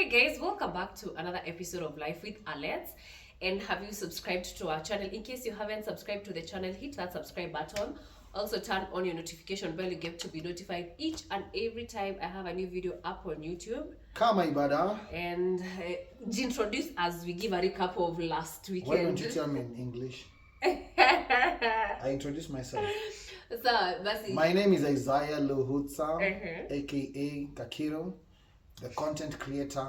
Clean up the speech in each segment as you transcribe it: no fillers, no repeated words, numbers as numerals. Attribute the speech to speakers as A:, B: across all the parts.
A: Guys, welcome back to another episode of Life with Alex. And have you subscribed to our channel? In case you haven't subscribed to the channel, hit that subscribe button. Also turn on your notification bell. You get to be notified each and every time I have a new video up on YouTube.
B: Kama ibada.
A: And introduce as we give a recap of last weekend.
B: Why don't you tell me in English? I introduce myself.
A: So,
B: my name is Isaiah Luhutsa, aka Kakiro, the content creator,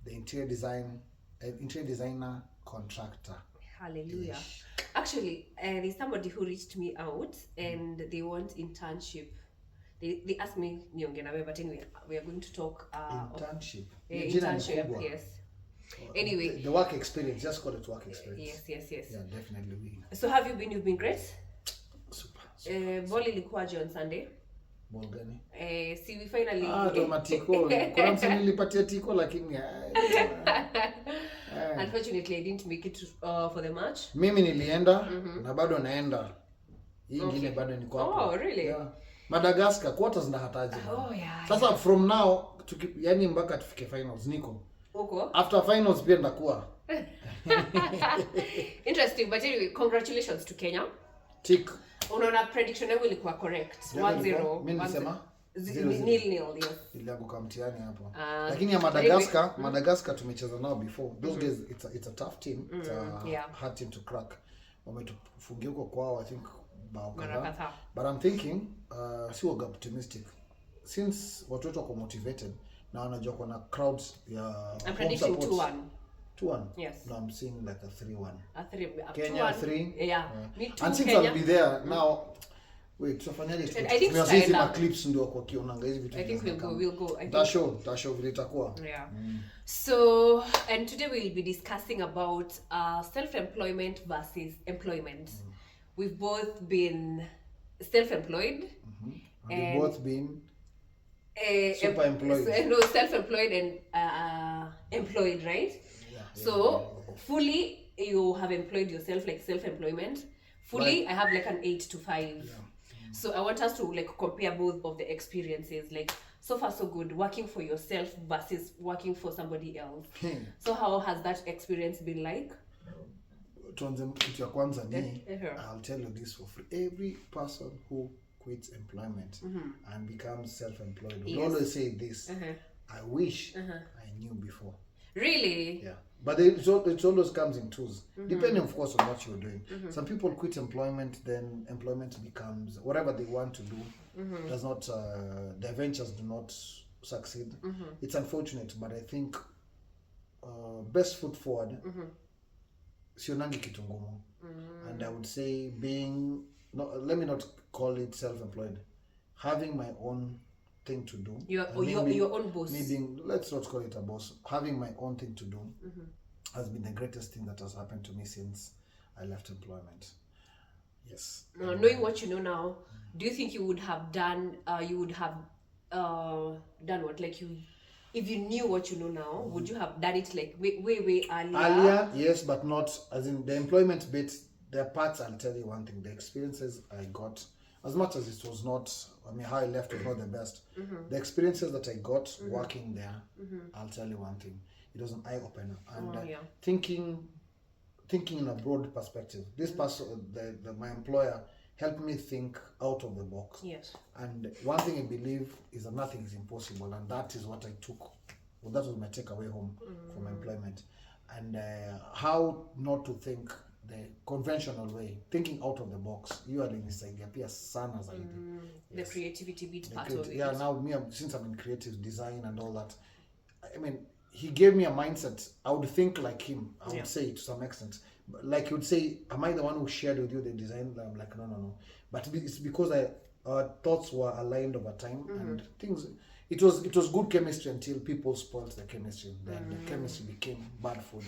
B: the interior designer, contractor.
A: Hallelujah. Actually, there's somebody who reached me out and they want internship. They asked me but anyway, we are going to talk
B: internship.
A: Internship, yes. Anyway,
B: the work experience, just call it work experience.
A: Yes.
B: Yeah, definitely.
A: So have you been? You've been great.
B: Super.
A: Ball ilikuwaje on Sunday?
B: Ball gani?
A: See, we finally
B: tomatiko. Kuna mtu nilipatia tiko lakini
A: unfortunately I didn't make it for the match.
B: Mimi nilienda na bado naenda. Hii ingine bado niko hapo.
A: Oh, really?
B: Yeah. Madagascar quarters na hataji.
A: Oh, yeah.
B: Sasa from now yani mpaka tufike finals niko.
A: Okay.
B: After finals pia ndakuwa.
A: Interesting, but anyway, congratulations to Kenya.
B: Tick.
A: Unaona prediction yangu ilikuwa correct. 1-0.
B: Mimi nilisema
A: 0-0, yes.
B: Ilianguka mtihani hapo. Lakini ya Madagascar, Madagascar tumecheza nao before. Those days it's a tough team. It's a hard team to crack. Wametufungia huko kwao, I think bao kadhaa. But I'm thinking si waga optimistic. Since watu wako motivated na wanajua kuna crowds ya
A: I'm predicting 2-1.
B: 2-1?
A: Yes.
B: No, I'm seeing like a 3-1.
A: A 3.
B: Kenya 3?
A: Yeah. Me too,
B: and since
A: Kenya.
B: I'll be there, now, wait, tutafanyaje?
A: I think
B: Tunasema clips ndio kwa kionanga hizi vitu.
A: I think we'll go.
B: Tasho vile itakuwa.
A: Yeah. So, and today we'll be discussing about self-employment versus employment. We've both been self-employed.
B: We've both been super employed.
A: Self-employed and employed, right? So fully you have employed yourself, like self-employment. Fully I have like an 8 to 5. Yeah. So I want us to like compare both of the experiences, like so far so good, working for yourself versus working for somebody else. So how has that experience been like?
B: Tuanze kitu ya kwanza ni I'll tell you this for free. Every person who quits employment and becomes self-employed will always say this. I wish I knew before.
A: Really?
B: Yeah. But it always comes in twos, depending, of course, on what you're doing. Some people quit employment, then employment becomes whatever they want to do. Does not, their ventures do not succeed. It's unfortunate, but I think best foot forward, sionangi kitu ngumu. And I would say let me not call it self-employed, having my own thing to do.
A: Your own boss.
B: Let's not call it a boss. Having my own thing to do has been the greatest thing that has happened to me since I left employment. Yes.
A: Knowing what you know now, do you think you would have done? Done what? Like if you knew what you know now, would you have done it like way earlier?
B: Earlier, yes, but not as in the employment bit. The parts, I'll tell you one thing. The experiences I got, as much as it was not, how I left was not the best. The experiences that I got working there, I'll tell you one thing. It was an eye-opener. And thinking in a broad perspective. This person, my employer, helped me think out of the box.
A: Yes.
B: And one thing I believe is that nothing is impossible. And that is what I took. Well, that was my takeaway home from employment. And how not to think the conventional way, thinking out of the box. You are in this idea, pia sana zaidi.
A: The creativity bit part of it.
B: Yeah, now since I'm in creative design and all that, he gave me a mindset. I would think like him. I would say to some extent, like he would say, "Am I the one who shared with you the design?" I'm like, no. But it's because our thoughts were aligned over time and things. It was good chemistry until people spoiled the chemistry. Then the chemistry became bad food.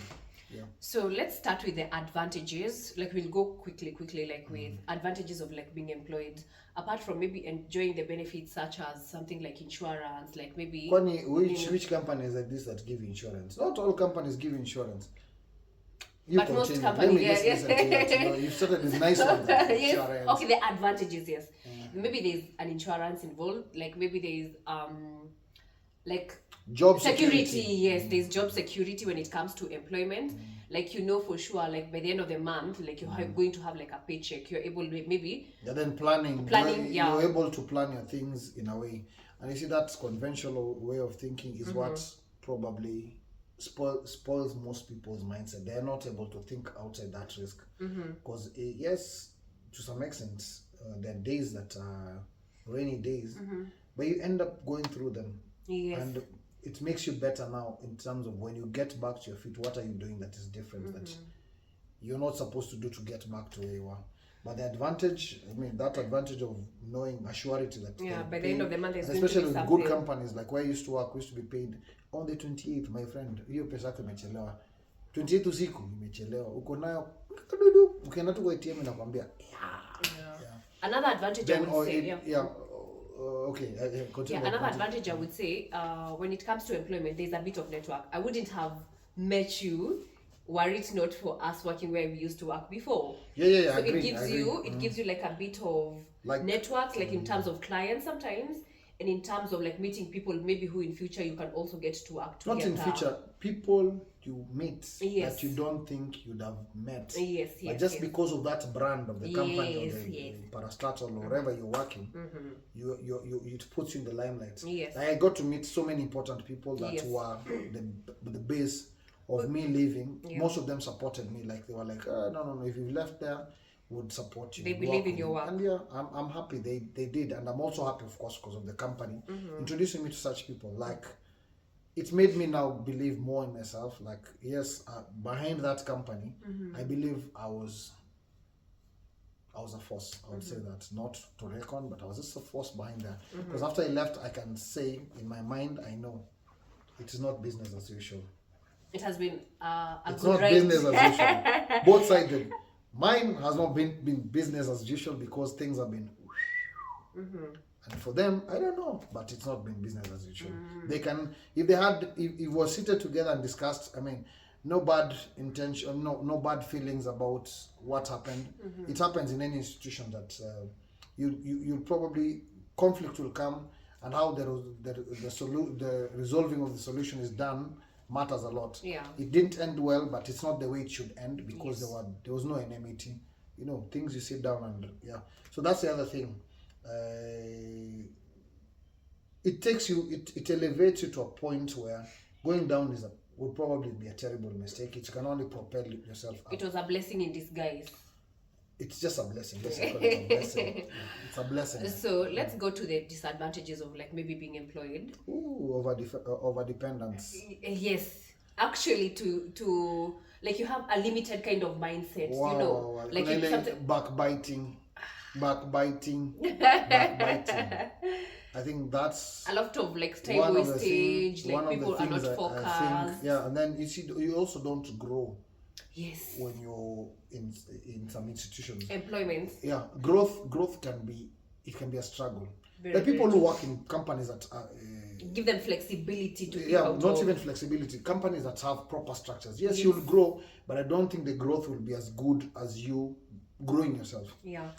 B: Yeah. So
A: let's start with the advantages. Like we'll go quickly, like with advantages of like being employed. Apart from maybe enjoying the benefits such as something like insurance, like maybe.
B: Which companies like this that give insurance? Not all companies give insurance.
A: But most companies,
B: you started this nice one.
A: Yes. Okay, the advantages, yes. Maybe there's an insurance involved. Like maybe there's like
B: Job
A: security. Yes, there's job security when it comes to employment. Like, you know for sure, like by the end of the month, like you're going to have like a paycheck. You're able to maybe
B: And then planning, you're able to plan your things in a way. And you see, that conventional way of thinking is what probably spoils most people's mindset. They're not able to think outside that risk. Because yes, to some extent, there are days that are rainy days, but you end up going through them.
A: Yes.
B: And it makes you better now in terms of when you get back to your feet, what are you doing that is different that you're not supposed to do to get back to where you are. But the advantage, that advantage of knowing a surety that
A: by the end of the month,
B: especially with good companies like where I used to work, we used to be paid on the 28th, my friend. Hiyo pesa yako imechelewa 28th usiku imechelewa, uko nayo ukienda tu kwa ATM inakwambia
A: another advantage I would say
B: continue.
A: Another advantage I would say, when it comes to employment, there's a bit of network. I wouldn't have met you were it not for us working where we used to work before.
B: So
A: it gives you like a bit of network, like in terms of clients sometimes, and in terms of like meeting people maybe who in future you can also get to work together.
B: Not in future, people you meet that you don't think you'd have met. But just because of that brand of the company, or the parastatal or wherever you're working, it puts you in the limelight. I got to meet so many important people that were the base of me leaving. Most of them supported me. Like they were like, no, if you left there, would support you.
A: They believe in your work.
B: And I'm happy they did. And I'm also happy, of course, because of the company introducing me to such people. Like, it made me now believe more in myself. Like, yes, behind that company, I believe I was a force. I would say that, not to reckon, but I was just a force behind that. Because after I left, I can say in my mind, I know it is not business as usual.
A: It has been
B: it's not business as usual. Both sided. Mine has not been business as usual because things have been and for them, I don't know, but it's not been business as usual. They can, if we were seated together and discussed, no bad intention, no bad feelings about what happened. It happens in any institution that you probably, conflict will come, and how the resolving of the solution is done matters a lot. It didn't end well, but it's not the way it should end because there was no enmity. Things you sit down and so that's the other thing. It takes you, it elevates you to a point where going down would probably be a terrible mistake. It can only propel yourself up.
A: It was a blessing in disguise.
B: It's just a blessing. It's a blessing. It's a blessing.
A: So let's go to the disadvantages of like maybe being employed.
B: Over dependence.
A: Yes, actually, to like you have a limited kind of mindset.
B: Wow. Like backbiting. I think that's
A: a lot of like time wastage. Like people are not focused.
B: I think, and then you see, you also don't grow.
A: Yes.
B: When you're in some institutions.
A: Employment.
B: Yeah, growth can be a struggle. There are people who work in companies that
A: give them flexibility to
B: not even flexibility. Companies that have proper structures. Yes, you'll grow, but I don't think the growth will be as good as you growing yourself.
A: Yeah.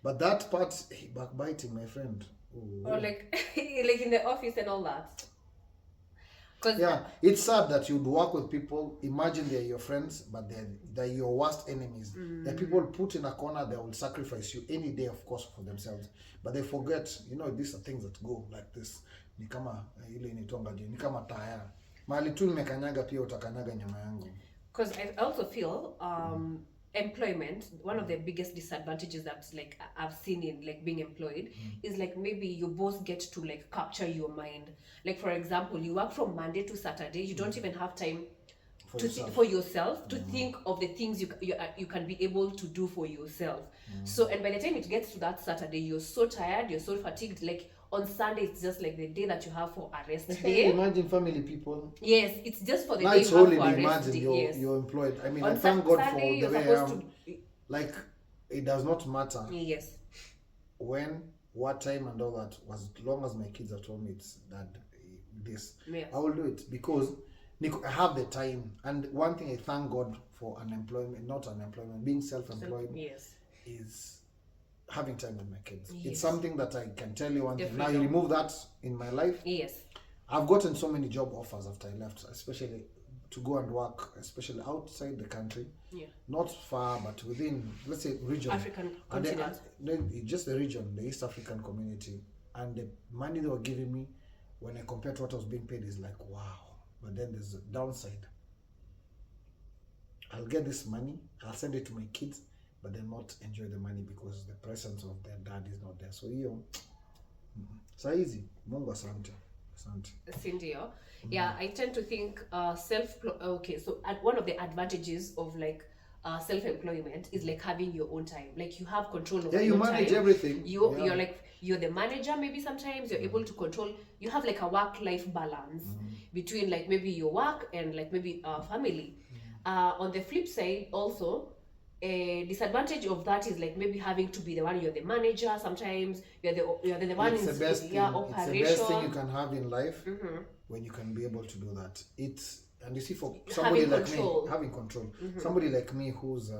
B: But that part, backbiting, my friend.
A: Or like in the office and all that.
B: It's sad that you'd work with people, imagine they're your friends, but they're your worst enemies. They're people put in a corner, they will sacrifice you any day, of course, for themselves. But they forget, these are things that go like this. Ni kama ile inaitwa ni kama taya. Mahali tu nimekanyaga pia utakanyaga nyama yangu.
A: Because I also feel employment, one of the biggest disadvantages that like I've seen in like being employed is like maybe your boss get to like capture your mind. Like for example, you work from Monday to Saturday, you don't even have time for yourself to think of the things you can be able to do for yourself. So, and by the time it gets to that Saturday, you're so tired, you're so fatigued. Like on Sunday, it's just like the day that you have for a rest day.
B: Imagine family people.
A: Yes, it's just for the day you have for a rest day.
B: Imagine you're employed. I thank God for the way I am. Like, it does not matter.
A: Yes.
B: When, what time and all that, as long as my kids have told me it's that this, I will do it because I have the time. And one thing I thank God for being self-employed is having time with my kids. It's something that I can tell you one thing. Now you remove that in my life.
A: Yes.
B: I've gotten so many job offers after I left, especially to go and work, especially outside the country.
A: Yeah.
B: Not far, but within, let's say, region.
A: African
B: And
A: continent.
B: just the region, the East African community. And the money they were giving me, when I compare to what I was being paid, is like, wow. But then there's a downside. I'll get this money, I'll send it to my kids, but they'll not enjoy the money because the presence of their dad is not there. So it's easy. Mungu asante.
A: Sindio. Yeah, I tend to think so one of the advantages of like self-employment is like having your own time. Like you have control over
B: you
A: your
B: manage
A: time.
B: everything.
A: You're like you're the manager. Maybe sometimes you're able to control. You have like a work-life balance between like maybe your work and like maybe family. On the flip side, also a disadvantage of that is like maybe having to be the one. You're the manager. Sometimes you're the one
B: It's
A: in
B: the best thing.
A: operation.
B: It's the best thing you can have in life when you can be able to do that. And you see, for somebody
A: Having
B: like
A: control.
B: me, having control. Somebody like me who's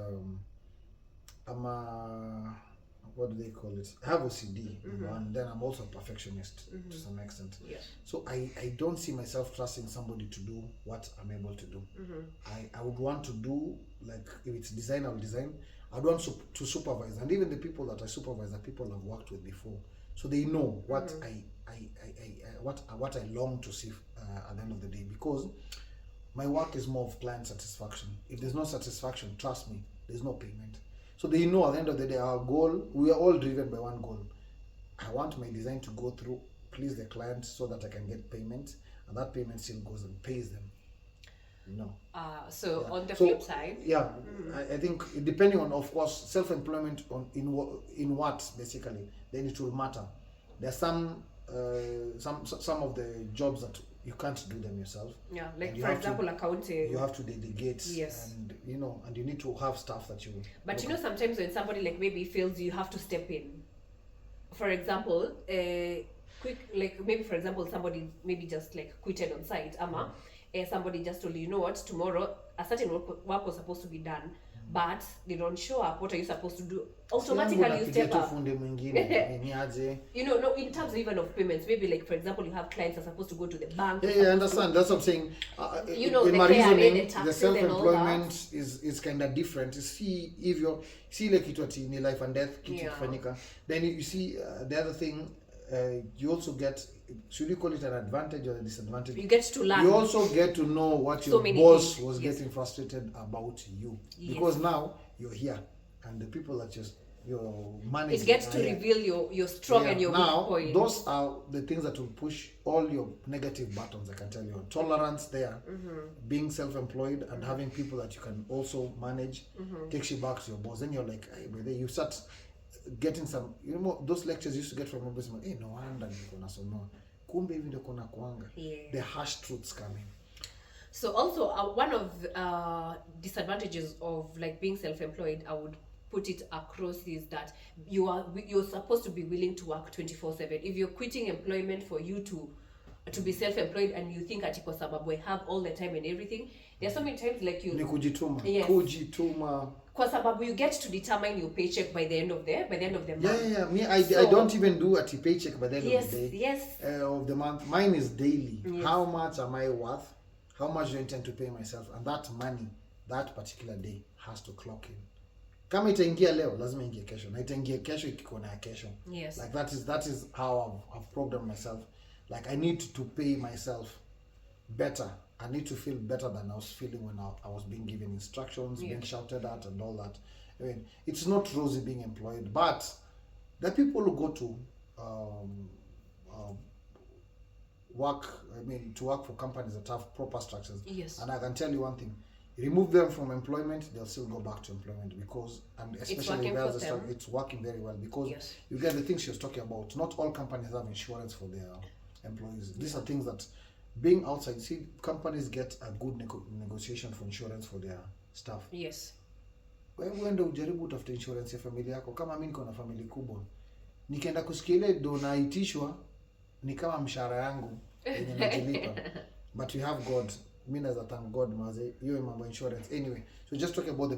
B: what do they call it? I have OCD, and then I'm also a perfectionist to some extent.
A: Yeah.
B: So I don't see myself trusting somebody to do what I'm able to do. I would want to do, like, if it's design, I'll design. I'd want to supervise, and even the people that I supervise are people I've worked with before, so they know what what I long to see at the end of the day, because my work is more of client satisfaction. If there's no satisfaction, trust me, there's no payment. So they know at the end of the day, our goal, we are all driven by one goal. I want my design to go through, please the client, so that I can get payment, and that payment still goes and pays them.
A: On the flip side,
B: I think depending on, of course, self-employment in what basically, then it will matter. There's some of the jobs that you can't do them yourself.
A: Yeah, like for example, accounting.
B: You have to delegate.
A: Yes.
B: And and you need to have staff that you.
A: But sometimes when somebody like maybe fails, you have to step in. For example, maybe for example, somebody maybe just like quitted on site, somebody just told you know what, tomorrow a certain work was supposed to be done, but they don't show up. What are you supposed to do? Automatically you step up. No, in terms even of payments, maybe like for example, you have clients that are supposed to go to the bank.
B: I understand. That's what I'm saying. In my reasoning, the self-employment is kind of different. See if like it was in life and death, then you see the other thing. You also get, should you call it an advantage or a disadvantage?
A: You get to learn.
B: You also get to know what your boss was getting frustrated about you, because now you're here, and the people that you're managing.
A: It gets to reveal your strong and your weak points.
B: Those are the things that will push all your negative buttons. I can tell you, tolerance there, being self-employed and having people that you can also manage takes you back to your boss. Then you're like, hey, brother, you start getting some, those lectures you used to get from members, hey, no wonder kumbe hivi ndio kuna kuanga. The harsh truths come in.
A: So also one of disadvantages of like being self-employed, I would put it across, is that you're supposed to be willing to work 24/7. If you're quitting employment for you to be self-employed and you think ati kwa sababu I have all the time and everything, there are so many times like
B: ni kujituma.
A: Yes.
B: Kujituma.
A: Kwa sababu you get to determine your paycheck by the end of the month.
B: Yeah. Me, I don't even do a paycheck by the end of the day.
A: Yes.
B: Of the month. Mine is daily.
A: Yes.
B: How much am I worth? How much do I intend to pay myself? And that money, that particular day, has to clock in. Kama itaingia leo, lazima ingie kesho. Na itaingia kesho ikiko na kesho.
A: Yes.
B: Like that is how I've programmed myself. Like I need to pay myself better. I need to feel better than I was feeling when I was being given instructions, being shouted at and all that. I mean, it's not rosy being employed, but the people who go to to work for companies that have proper structures.
A: Yes.
B: And I can tell you one thing, remove them from employment, they'll still go back to employment, because, and especially it's working very well, because you get the things she was talking about. Not all companies have insurance for their employees. These are things that, being outside, see, companies get a good negotiation for insurance for their staff.
A: Yes.
B: Wewe uende ujaribu utafute insurance ya familia yako. Kama mimi niko na familia kubwa, nikienda kusikia ile do naitishwa ni kama mshahara yangu yenye najilipa. But we have God. Mimi naweza thank God maze hiyo mambo insurance. Anyway, so just talk about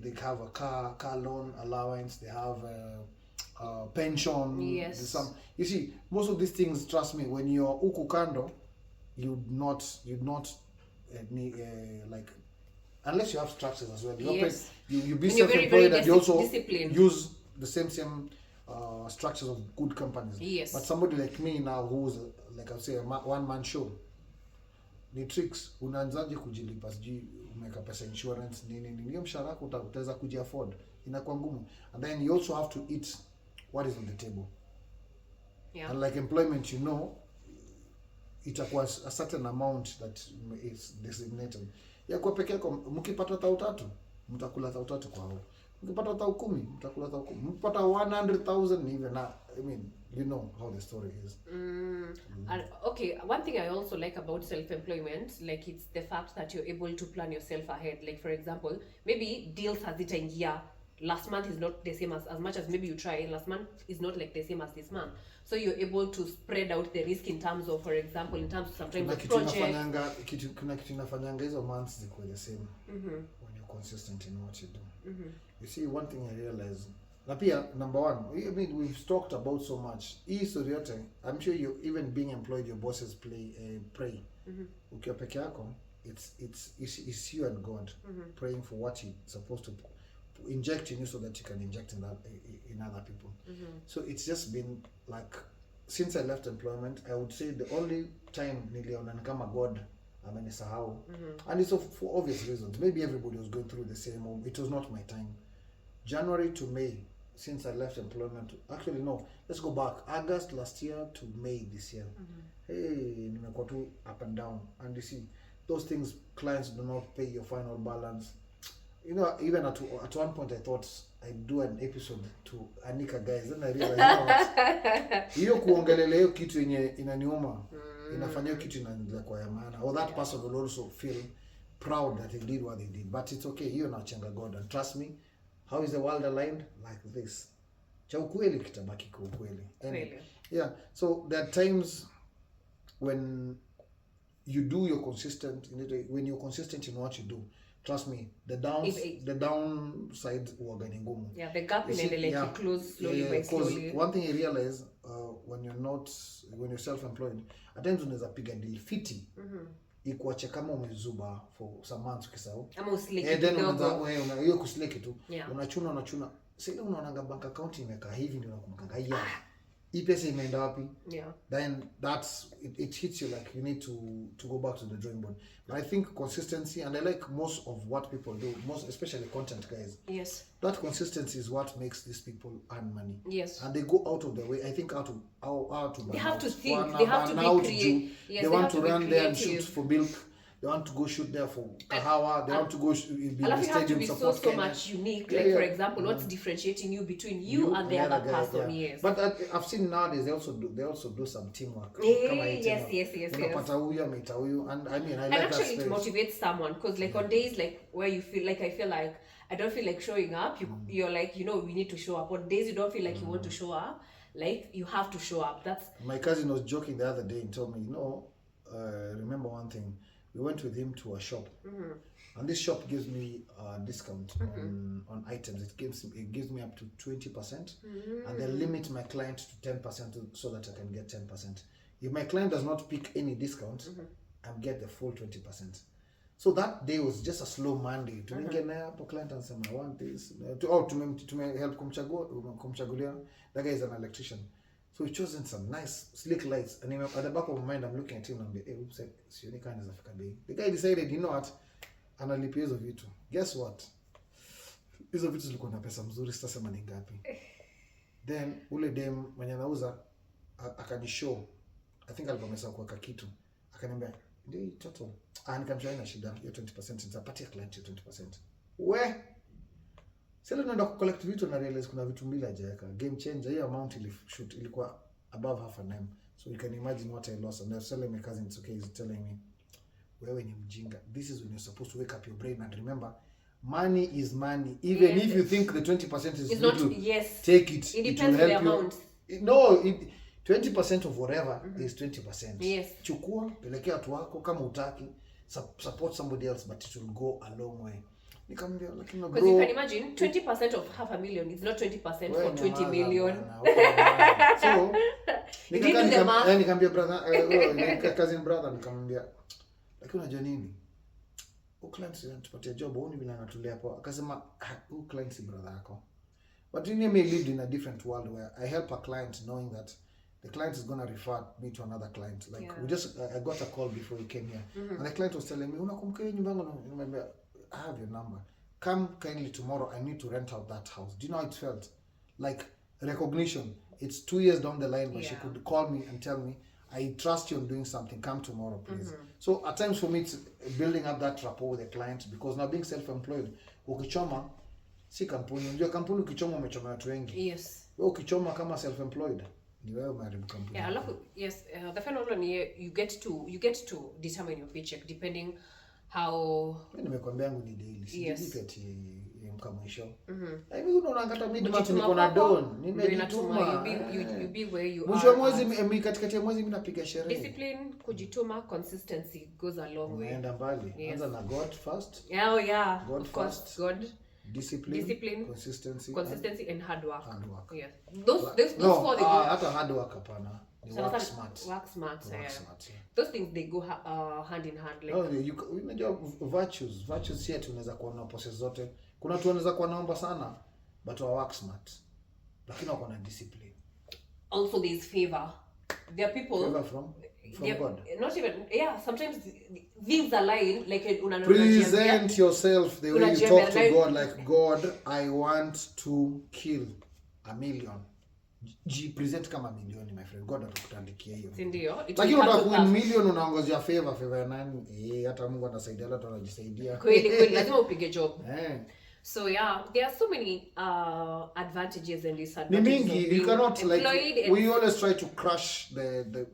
B: they have a car loan allowance, they have pension.
A: Yes.
B: You see, most of these things, trust me, when you're huku kando, you'd not like, unless you have structures as well.
A: Yes.
B: You be
A: And you're very,
B: self-employed
A: very
B: and you also
A: disciplined.
B: use the same structures of good companies.
A: Yes.
B: But somebody like me now, who's like I say, a one-man show, ni tricks. Unaanzaje kujilipa, sijui umeka pesa insurance nini, hiyo mshahara wako utaweza kujiafford, inakuwa ngumu. And then you also have to eat what is on the table.
A: Yeah.
B: And like employment, itakuwa a certain amount that is designated. Ya kwa peke yako, mkipata 3,000 mtakula 3,000 kwa hao. Mkipata 10,000 mtakula 10,000. Mkipata 100,000 even. I mean, you know how the story is.
A: And okay, one thing I also like about self-employment, like it's the fact that you're able to plan yourself ahead. Like for example, maybe deals hazitaingia last month is not the same as much as maybe you try last month is not like the same as this month, so you're able to spread out the risk in terms of, for example, in terms of sometimes the project.
B: Kuna kitu inafanyanga hizo months zikuwe the same when you're consistent in what you do. You see, one thing I realize, na pia number one, I mean, we've talked about so much hii story yote. I'm sure you, even being employed, your bosses pray. Ukiwa peke yako, it's you and God praying for what you're supposed to inject in you so that you can inject in other people. So it's just been like, since I left employment, I would say the only time niliona ni kama God amenisahau, and it's for obvious reasons. Maybe everybody was going through the same, or it was not my time. January to May, since I left employment, actually no, let's go back, August last year to May this year. Hey, nimekuwa tu up and down, and you see those things, clients do not pay your final balance. You know, even at one point I thought I'd do an episode to Anika guys, then I realized hiyo kuongelelea hiyo kitu yenye inaniuma, inafanya hiyo kitu inaendelea kwa ya maana, or that person will also feel proud that they did what they did. But it's okay, hiyo nachanga God, and trust me, how is the world aligned? Like this. Cha ukweli kitabaki kwa ukweli. Yeah, so there are times when you do your consistent, when you're consistent in what you do, trust me, the downside huwaga ni ngumu.
A: Yeah, the gap inaendelea to close slowly by slowly.
B: One thing I realize, when you're self-employed, at times unaweza piga deal fiti. Ikuache kama umezuba for some months ukisahau.
A: Ama usileki
B: kidogo. Then
A: unaanza
B: hiyo kusileki tu.
A: Yeah.
B: Unachuna. Sasa unaona bank account imekaa hivi ndio unakumbuka hii pesa imeenda wapi?
A: Yeah.
B: Then it hits you like you need to go back to the drawing board. But I think consistency, and I like most of what people do, most especially content guys.
A: Yes.
B: That consistency is what makes these people earn money.
A: Yes.
B: And they go out of their way. I think out to
A: they have to think. They have to be creative. Yes,
B: they want to run there and
A: creative.
B: shoot for milk. They want to go shoot there for kahawa. They want to go be in the
A: you have to
B: stadium
A: be
B: support
A: so much unique. Like for example, what's differentiating you between you and the other person?
B: Yeah.
A: Yes.
B: But I've seen nowadays they also do some teamwork.
A: Yes.
B: Unapata huyu ameita huyu, and I mean I
A: and
B: like
A: actually
B: that.
A: It motivates someone, because like on days like where you feel like I don't feel like showing up, you're like, we need to show up. On days you don't feel like you want to show up, like you have to show up. That's
B: my cousin was joking the other day and told me, remember one thing. We went with him to a shop, and this shop gives me a discount on items. It gives me up to 20%, and they limit my client to 10% so that I can get 10%. If my client does not pick any discount, I get the full 20%. So that day was just a slow Monday. Tumeingia hapo client anasema I want this. Help kumchagulia. That guy is an electrician. So we chosen some nice slick lights, and at the back of my mind I'm looking at him and I'm like, oops, sioni kind of Africa bei. The guy decided, you know what, analipia hizo vitu. Guess what? Hizo vitu zilikuwa na pesa mzuri, sitasema ni ngapi. Then ule dem mwenye anauza akanishow, I think alikuwa amesahau kuweka kitu. Akaniambia, "Ndio total." Nikamshauri na shida hiyo 20%, nitapatia client 20%. Sasa tunaenda collect vitu na realize kuna vitu mbili hajaweka. Game changer, hiyo amount ilikuwa above half an M. So you can imagine what I lost. And they're telling my cousin, it's okay, he's telling me, wewe ni mjinga. This is when you're supposed to wake up your brain and remember, money is money. Even if you think the 20% is little, take it.
A: It depends on the amount.
B: No, 20% of whatever is 20%.
A: Yes.
B: Chukua, pelekea watu wako kama utaki, support somebody else, but it will go a long way. Nikamwambia lakini no,
A: because you
B: bro,
A: can imagine 20% of half a million is not 20% for 20 million.
B: So
A: You didn't do the math.
B: nikamwambia brother, cousin brother, nikamwambia lakini unajua nini, client anatupatia job, huoni vile anatulea hapo. Akasema client si brother yako. But you may lived in a different world where I help a client knowing that the client is going to refer me to another client. Like we just, I got a call before we came here. And the client was telling me, unakumbuka nyumba yangu? Remember, I have your number. Come kindly tomorrow, I need to rent out that house. Do you know how it felt? Like recognition. It's 2 years down the line, but she could call me and tell me, I trust you on doing something. Come tomorrow, please. So at times for me, it's building up that rapport with the client, because now being self-employed, ukichoma si kampuni. Unajua kampuni ukichoma umechoma watu wengi.
A: Yes.
B: Wewe ukichoma kama self-employed, ni wewe umeharibu kampuni.
A: Yeah, alafu yes, the final one you get to determine your paycheck depending how.
B: Mimi nimekwambia yangu ni daily. Sijui ati mka mwisho.
A: Mhm.
B: Mimi unaona mid month niko na don. Nimejituma.
A: You be where you are.
B: Mwisho wa mwezi katikati ya mwezi mimi napiga sherehe.
A: Discipline, kujituma, consistency goes a long way.
B: Unaenda mbali. Anza na God first.
A: Yeah.
B: God first.
A: God.
B: Discipline, consistency
A: and hard work.
B: Yeah.
A: Those four they go.
B: Hata hard work hapana. Work smart.
A: Work smart. Yeah. Those things they go hand in hand. Like
B: unajua virtues here tunaweza kuwa na process zote. Kuna watu wanaweza kuwa naomba sana but wa work smart. Lakini wako na discipline.
A: Also there is favor. There are people
B: from God.
A: Not even sometimes things align like
B: present yourself the way you talk to God, like God, I want to kill 1 million. Present kama milioni, my friend. God atakutandikia hiyo.
A: Ndio.
B: Lakini unataka 1 million unaongozea favor ya nani? Hata Mungu anasaidia, watu wanajisaidia.
A: Kweli lazima upige job. So there are so many advantages and disadvantages.
B: You cannot we always try to crush the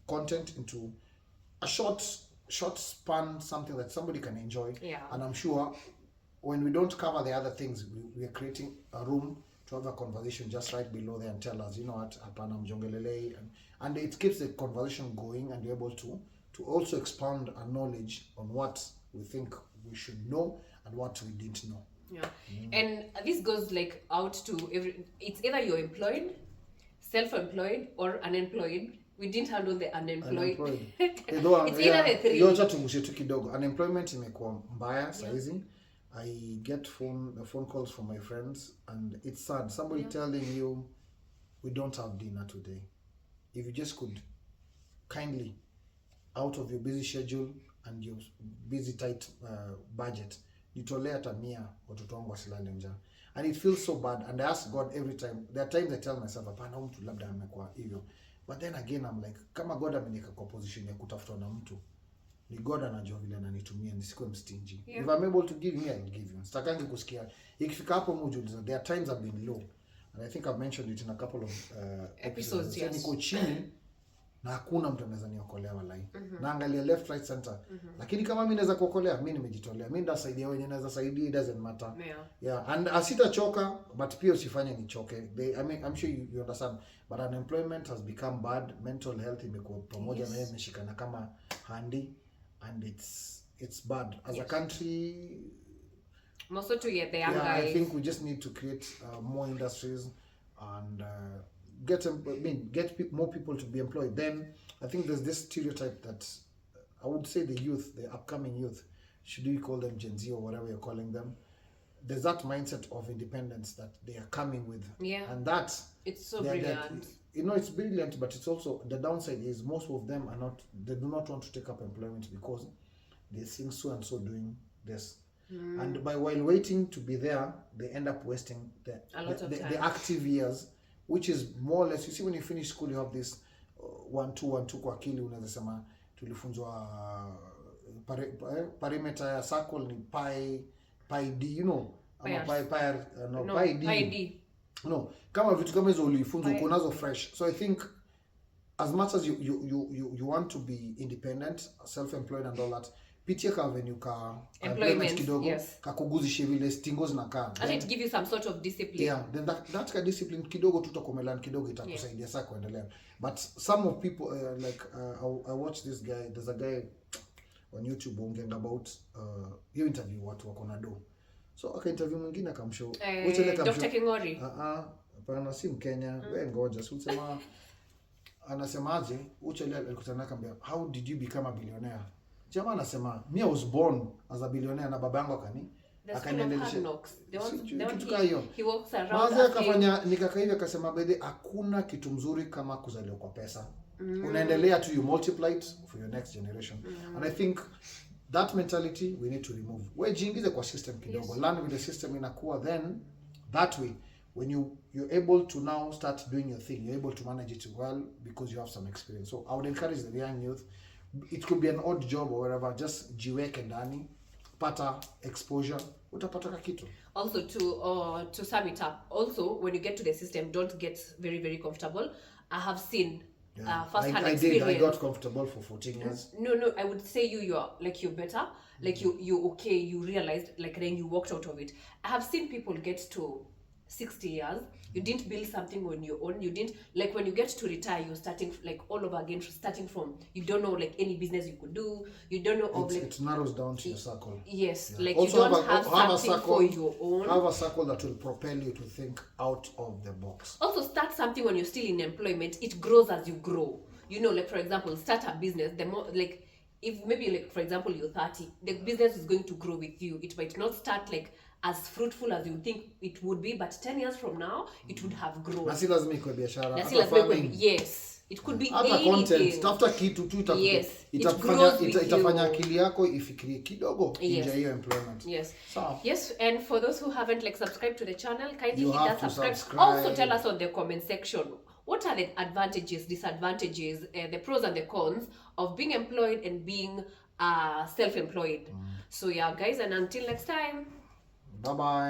B: content into a short span, something that somebody can enjoy. And I'm sure when we don't cover the other things, we are creating a room to have a conversation just right below there and tell us, you know what, hapana mjongelelei, and it keeps the conversation going, and you're able to also expound our knowledge on what we think we should know and what we didn't know.
A: And this goes like out to it's either you're employed, self-employed, or unemployed. We didn't handle the unemployed. It's either the three.
B: Yote tungushe tu kidogo. Unemployment imekuwa mbaya saizi. I get phone calls from my friends, and it's sad. Somebody telling you, we don't have dinner today. If you just could kindly, out of your busy schedule and your busy tight budget, nitolee hata 100 watoto wangu wasilale njaa. And it feels so bad, and I ask God every time. There are times I tell myself, hapana, mtu labda amekuwa hivyo. But then again I'm like, kama God amenika kwa position ya kutafuta na mtu, ni God anajua vile ananitumia, nisikuwe mstingy. If I'm able to give me, I'll give you. Sitakangi kusikia ikifika hapo mujiuliza. There are times I've been low, and I think I've mentioned it in a couple of episodes. Niko chini na hakuna mtu anaweza niokolea walai. Naangalia left right center. Lakini kama mimi naweza kuokolea, mimi nimejitolea. Mimi ndasaidia wenye naweza saidia, it doesn't matter. And asitachoka, but pia usifanye nichoke. I'm sure you understand. But unemployment has become bad. Mental health imekuwa pamoja na yeye imeshikana kama handi, and it's bad as a country.
A: Also to the young guys.
B: I think we just need to create more industries and get more people to be employed. Then I think there's this stereotype that I would say the youth, the upcoming youth, should we call them Gen Z or whatever you're calling them, there's that mindset of independence that they are coming with. And that
A: it's so brilliant.
B: It's brilliant, but it's also, the downside is most of them they do not want to take up employment because they think so and so doing this. And while waiting to be there, they end up wasting the active years, which is more or less, you see, when you finish school, you have this 1-2 kwa akili. Unaweza sema tulifunzwa perimeter ya circle ni pi d, you know, ama pi d. No, kama vitu kama hizo ulifunzwa uko nazo fresh. So I think as much as you want to be independent, self-employed and all that, pitia ka venue ka employment kidogo, kakuguzishe vile stingo zinakaa.
A: And it give you some sort of discipline.
B: Then that ka discipline kidogo tutakomelan kidogo itakusaidia sasa kuendelea. But some of people I watch this guy, there's a guy, on YouTube ongeanga about hiyo interview watu wako na do. So akainterview mwingine akamshow
A: Dr. Kingori.
B: Hapana, si Mkenya. Wewe ngoja, si usema anasemaje? Uchele alikutana akamwambia, how did you become a billionaire? Jamaa anasema, me I was born as a billionaire na baba yangu akaniendelesha.
A: He walks around.
B: Maza akafanya nikaka hivi akasema, bede hakuna kitu mzuri kama kuzaliwa kwa pesa. Unaendelea tu, you multiply it for your next generation. And I think that mentality we need to remove. Wewe jiingize kwa system kidogo.
A: Yes.
B: Learn with the system inakuwa, then that way when you're able to now start doing your thing, you're able to manage it well because you have some experience. So I would encourage the young youth, it could be an odd job or whatever, just jiweke ndani, pata exposure, utapata kitu.
A: Also to sum it up, also when you get to the system, don't get very, very comfortable. I have seen first-hand experience.
B: I got comfortable for 14 years.
A: No, I would say you're better. Like you're okay, you realized, like then you walked out of it. I have seen people get to 60 years, you didn't build something on your own, you didn't, like when you get to retire, you're starting like all over again, starting from, you don't know like any business you could do, you don't know of like,
B: it narrows down to your circle.
A: Yes,
B: Yeah.
A: like
B: Also
A: you don't have
B: a
A: something
B: circle,
A: for your own.
B: Have a circle that will propel you to think out of the box.
A: Also start something when you're still in employment, it grows as you grow. You know, like for example, start a business, the more like, if maybe like for example you're 30, the business is going to grow with you. It might not start like as fruitful as you think it would be, but 10 years from now it would have grown.
B: Na si lazima ikuwe biashara.
A: Na si lazima ikuwe, yes, it could be
B: hata
A: anything.
B: Content, tafuta kitu tu itafanya akili yako ifikirie kidogo nje hiyo employment.
A: Yes.
B: So,
A: yes, and for those who haven't like subscribed to the channel, kindly
B: you
A: hit
B: have
A: that
B: to
A: subscribe. Also tell us on the comment section, what are the advantages, disadvantages, the pros and the cons of being employed and being self-employed. So yeah guys, and until next time,
B: bye bye.